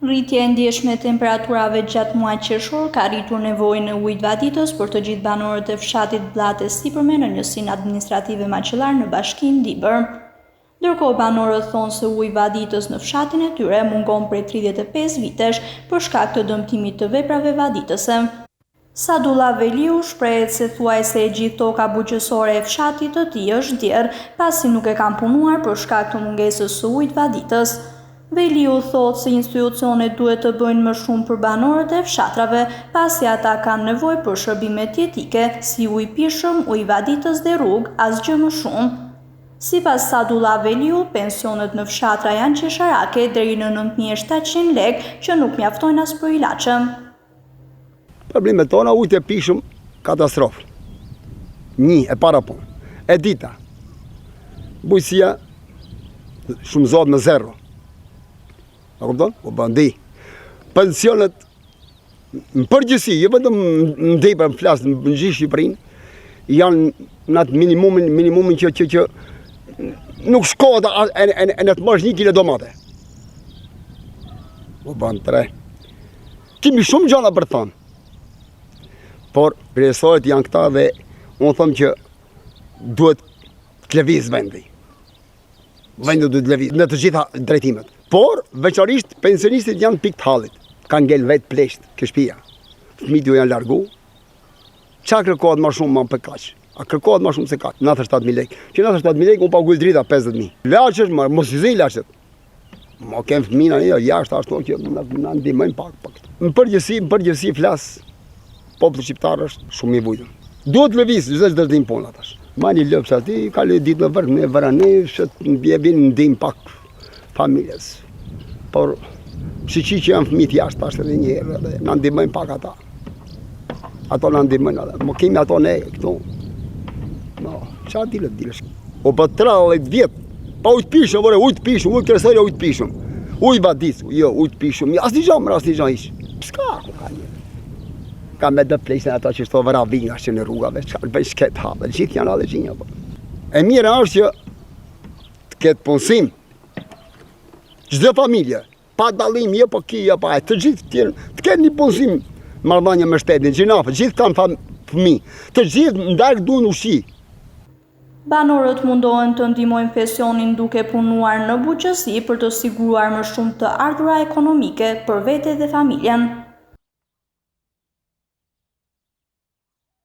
Rritja e ndjeshme e temperaturave gjatë muajit qershor ka rritur nevojën e ujit vaditës për të gjithë banorët e fshatit Bllate Sipërme në njësinë administrative Maqellar në bashkinë Dibër. Ndërkohë banorët thonë se uji vaditës në fshatin e tyre mungon prej 35 vitesh për shkak të dëmtimit të veprave vaditëse. Sadullah Veliu shprehet se thuajse e gjithë toka bujqësore e fshatit të tij është djerr, pasi nuk e kanë punuar për shkak të mungesës së ujit vaditës. Veliu thotë se institucionet duhet të bëjnë më shumë për banorët e fshatrave, pasi ata kanë nevojë për shërbime tjetike, si ujë pishëm, ujë vaditës dhe rrugë, asgjë më shumë. Sipas Sadullah Veliu, pensionet në fshatra janë qesharake deri në 9.700 lekë që nuk mjaftojnë as për ilaçe. Problemet tona, ujtë e pishëm, katastrofë. E para punë. E dita, bujësia, shumë zotë në zero. A kupton? O bandi. Pensionet, në përgjësi, jo vetëm në depër, në flasë, në gjithë Shqipërinë, janë në atë minimumin që nuk shkohet e në të marrësh 1 kilo domate. O bandë tre. Kemi shumë gjana për të thënë. Por kryesorët janë këta dhe unë thëmë që duhet të lëviz vendi. Vendi duhet të lëviz në të gjitha drejtimet. Por, veçarisht, pensionistit janë pikë të hallit. Kanë ngel vetë plesht, kjo shtëpia. Fëmijët ju janë largu. Qa kërkohet më shumë më për kaq? A kërkohet më shumë se kaq? 97.000 lekë. Që 97.000 lekë unë paguaj drita 50.000. Laçet, mos i zej laçet. Ma kem fëmina një jashtë ashtu që na ndihmojnë pak. Në përgjithësi flas. Populli shqiptar është shumë i vujtëm. Duhet lëviz, çdo drejtim punë atash. Mani lëpsa ti, kaloj ditë në vërk, në vërani, vjen ndim pak familjes. Por shiqi që janë fëmijët jashtë tash edhe një herë, dhe na ndihmojnë pak ata. Ato na ndihmojnë edhe. Mo kemi ato ne këtu. No, çfarë dilesh? O pa 30 vjet, pa ujë të pishëm, ujë të pishëm, ujë kresori, ujë të pishëm. Ujë vadis, jo, ujë të pishëm. Asnjë hiç. S'ka ku ka një. Ka me dhe plesën ato që shto vëra vinga që në rrugave, që bëjnë shket hape, gjithë janë allergjinja. E mire është që të ketë punësim, çdo familje, pa dallim, jo po ki, jo pa e, të gjithë tjerë, të ketë një punësim marrëdhënie me shtetin, gjinafe, gjithë kanë fëmijë, të gjithë ndarkë duhen ushqi. Banorët mundohen të ndihmojnë pensionin duke punuar në bujqësi për të siguruar më shumë të ardhura ekonomike për vete dhe familjen.